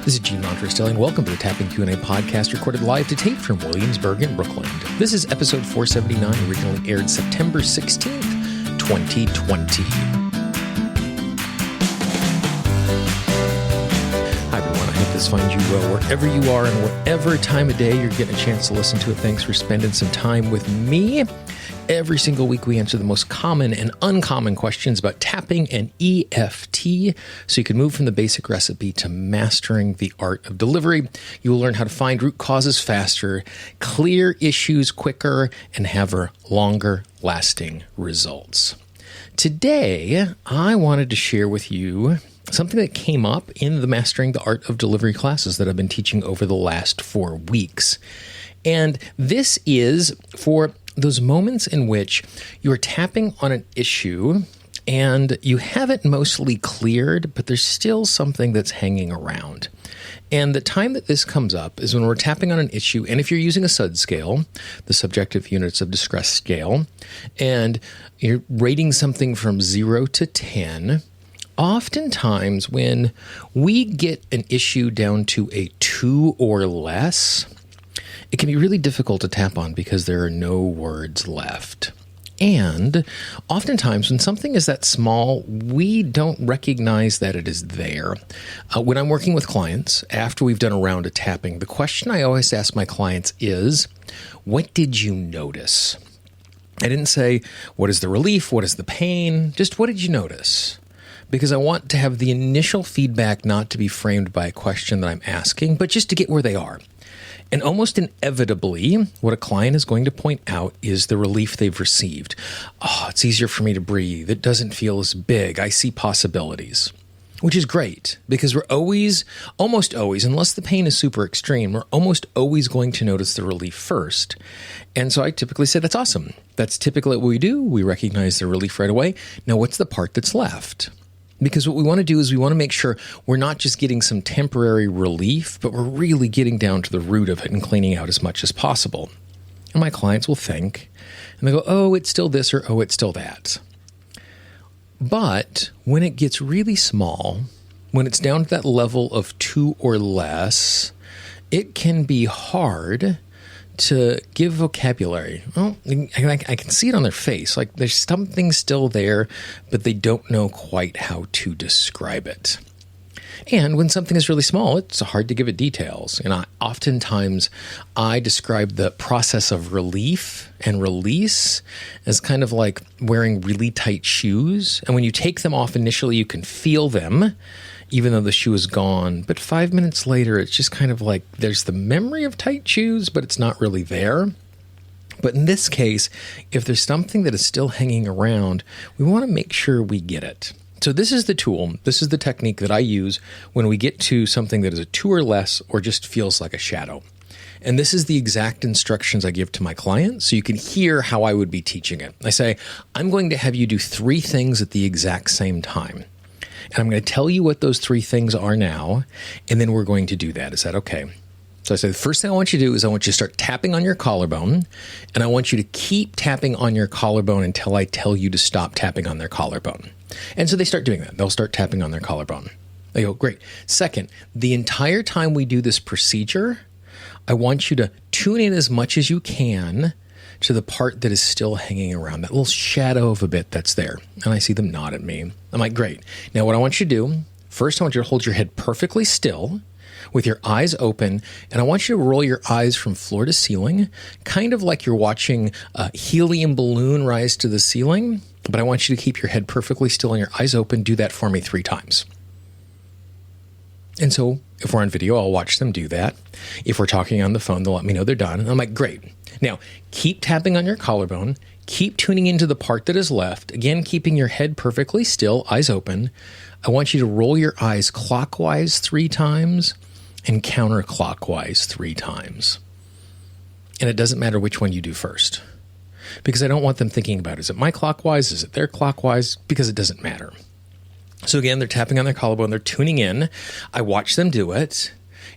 This is Gene Montrastelli, and welcome to the Tapping Q&A podcast recorded live to tape from Williamsburg in Brooklyn. This is episode 479, originally aired September 16th, 2020. Hi, everyone. I hope this finds you well wherever you are and whatever time of day you're getting a chance to listen to it. Thanks for spending some time with me. Every single week, we answer the most common and uncommon questions about tapping and EFT, so you can move from the basic recipe to mastering the art of delivery. You will learn how to find root causes faster, clear issues quicker, and have longer lasting results. Today, I wanted to share with you something that came up in the Mastering the Art of Delivery classes that I've been teaching over the last 4 weeks. And this is for those moments in which you're tapping on an issue and you have it mostly cleared, but there's still something that's hanging around. And the time that this comes up is when we're tapping on an issue, and if you're using a SUD scale, the subjective units of distress scale, and you're rating something from 0 to 10, oftentimes when we get an issue down to a 2 or less, it can be really difficult to tap on because there are no words left. And oftentimes when something is that small, we don't recognize that it is there. When I'm working with clients, after we've done a round of tapping, the question I always ask my clients is, what did you notice? I didn't say, what is the relief? What is the pain? Just what did you notice? Because I want to have the initial feedback not to be framed by a question that I'm asking, but just to get where they are. And almost inevitably, what a client is going to point out is the relief they've received. Oh, it's easier for me to breathe. It doesn't feel as big. I see possibilities, which is great because we're almost always, unless the pain is super extreme, we're almost always going to notice the relief first. And so I typically say, that's awesome. That's typically what we do. We recognize the relief right away. Now, what's the part that's left? Because what we want to do is we want to make sure we're not just getting some temporary relief, but we're really getting down to the root of it and cleaning out as much as possible. And my clients will think, and they go, oh, it's still this, or oh, it's still that. But when it gets really small, when it's down to that level of 2 or less, it can be hard to give vocabulary. Well, I can see it on their face. Like there's something still there, but they don't know quite how to describe it. And when something is really small, it's hard to give it details. And oftentimes I describe the process of relief and release as kind of like wearing really tight shoes. And when you take them off initially, you can feel them, even though the shoe is gone. But 5 minutes later, it's just kind of like there's the memory of tight shoes, but it's not really there. But in this case, if there's something that is still hanging around, we want to make sure we get it. So this is the tool. This is the technique that I use when we get to something that is a 2 or less or just feels like a shadow. And this is the exact instructions I give to my clients so you can hear how I would be teaching it. I say, I'm going to have you do 3 things at the exact same time. And I'm going to tell you what those 3 things are now, and then we're going to do that. Is that okay? So I say, the first thing I want you to do is I want you to start tapping on your collarbone, and I want you to keep tapping on your collarbone until I tell you to stop tapping on their collarbone. And so they start doing that. They'll start tapping on their collarbone. They go, great. Second, the entire time we do this procedure, I want you to tune in as much as you can to the part that is still hanging around, that little shadow of a bit that's there. And I see them nod at me. I'm like, great. Now what I want you to do, first I want you to hold your head perfectly still with your eyes open, and I want you to roll your eyes from floor to ceiling, kind of like you're watching a helium balloon rise to the ceiling, but I want you to keep your head perfectly still and your eyes open. Do that for me 3 times. And so if we're on video, I'll watch them do that. If we're talking on the phone, they'll let me know they're done. And I'm like, great. Now, keep tapping on your collarbone. Keep tuning into the part that is left. Again, keeping your head perfectly still, eyes open. I want you to roll your eyes clockwise 3 times and counterclockwise 3 times. And it doesn't matter which one you do first, because I don't want them thinking about, is it my clockwise? Is it their clockwise? Because it doesn't matter. So again, they're tapping on their collarbone. They're tuning in. I watch them do it.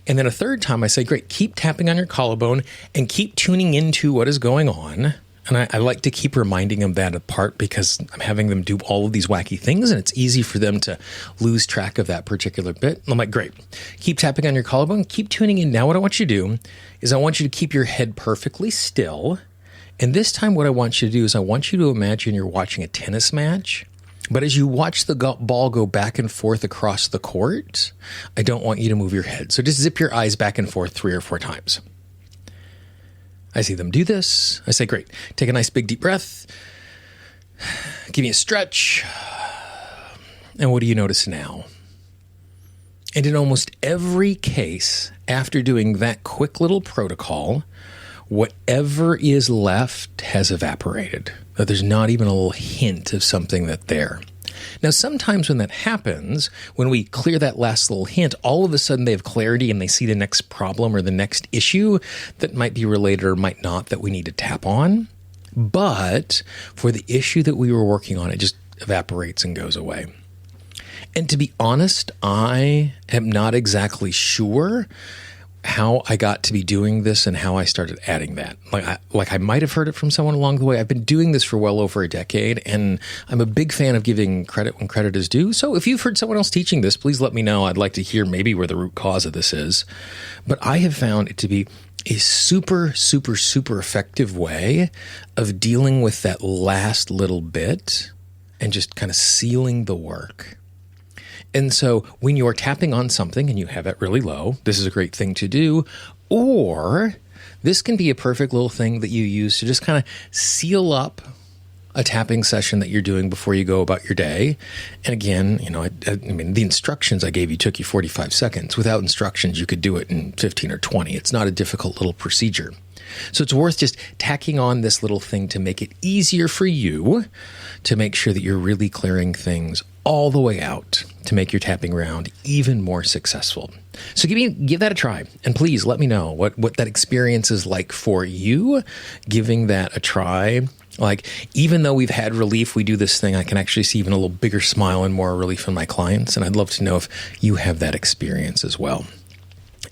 And then a 3rd time I say, great, keep tapping on your collarbone and keep tuning into what is going on. And I like to keep reminding them that apart because I'm having them do all of these wacky things and it's easy for them to lose track of that particular bit. I'm like, great. Keep tapping on your collarbone. Keep tuning in. Now what I want you to do is I want you to keep your head perfectly still. And this time what I want you to do is I want you to imagine you're watching a tennis match. But as you watch the ball go back and forth across the court, I don't want you to move your head. So just zip your eyes back and forth 3 or 4 times. I see them do this. I say, great. Take a nice big deep breath. Give me a stretch. And what do you notice now? And in almost every case, after doing that quick little protocol, whatever is left has evaporated. There's not even a little hint of something that's there. Now, sometimes when that happens, when we clear that last little hint, all of a sudden they have clarity and they see the next problem or the next issue that might be related or might not that we need to tap on. But for the issue that we were working on, it just evaporates and goes away. And to be honest, I am not exactly sure how I got to be doing this and how I started adding that. Like I might have heard it from someone along the way. I've been doing this for well over a decade, and I'm a big fan of giving credit when credit is due. So if you've heard someone else teaching this, please let me know. I'd like to hear maybe where the root cause of this is. But I have found it to be a super, super, super effective way of dealing with that last little bit and just kind of sealing the work. And so when you're tapping on something and you have it really low, this is a great thing to do. Or this can be a perfect little thing that you use to just kind of seal up a tapping session that you're doing before you go about your day. And again, I mean, the instructions I gave you took you 45 seconds. Without instructions, you could do it in 15 or 20. It's not a difficult little procedure. So it's worth just tacking on this little thing to make it easier for you to make sure that you're really clearing things all the way out to make your tapping round even more successful. So give that a try. And please let me know what that experience is like for you, giving that a try. Like, even though we've had relief, we do this thing, I can actually see even a little bigger smile and more relief in my clients. And I'd love to know if you have that experience as well.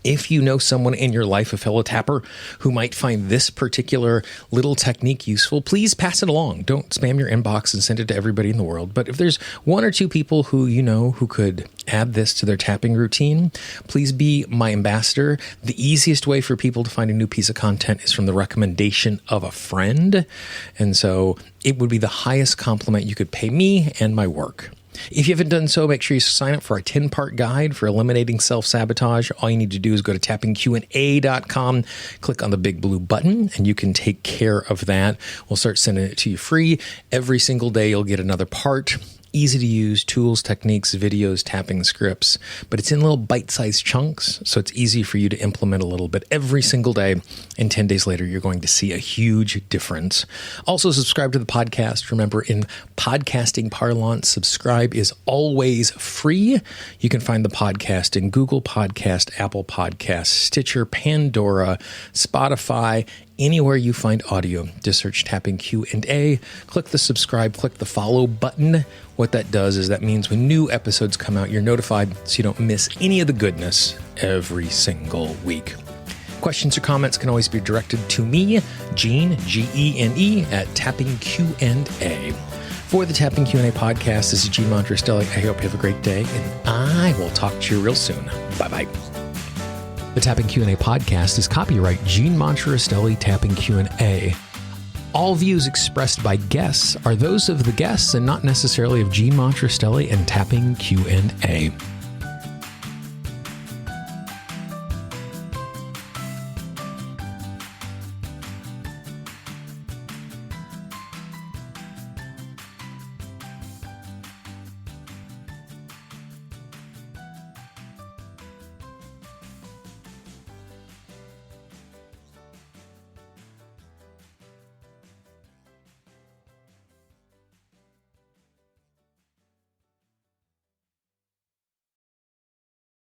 If you know someone in your life, a fellow tapper, who might find this particular little technique useful, please pass it along. Don't spam your inbox and send it to everybody in the world. But if there's 1 or 2 people who you know who could add this to their tapping routine, please be my ambassador. The easiest way for people to find a new piece of content is from the recommendation of a friend. And so it would be the highest compliment you could pay me and my work. If you haven't done so, make sure you sign up for our 10-part guide for eliminating self-sabotage. All you need to do is go to tappingqa.com, click on the big blue button, and you can take care of that. We'll start sending it to you free. Every single day, you'll get another part. Easy to use tools, techniques, videos, tapping scripts, but it's in little bite-sized chunks, so it's easy for you to implement a little bit every single day, and 10 days later, you're going to see a huge difference. Also, subscribe to the podcast. Remember, in podcasting parlance, subscribe is always free. You can find the podcast in Google Podcast, Apple Podcasts, Stitcher, Pandora, Spotify, anywhere you find audio. Just search Tapping Q&A, click the subscribe, click the follow button. What that does is that means when new episodes come out, you're notified so you don't miss any of the goodness every single week. Questions or comments can always be directed to me, Gene, Gene, at Tapping Q&A. For the Tapping Q&A podcast, this is Gene Montrastelli. I hope you have a great day, and I will talk to you real soon. Bye-bye. The Tapping Q&A podcast is copyright Gene Montrastelli Tapping Q&A. All views expressed by guests are those of the guests and not necessarily of Gene Montrastelli and Tapping Q&A.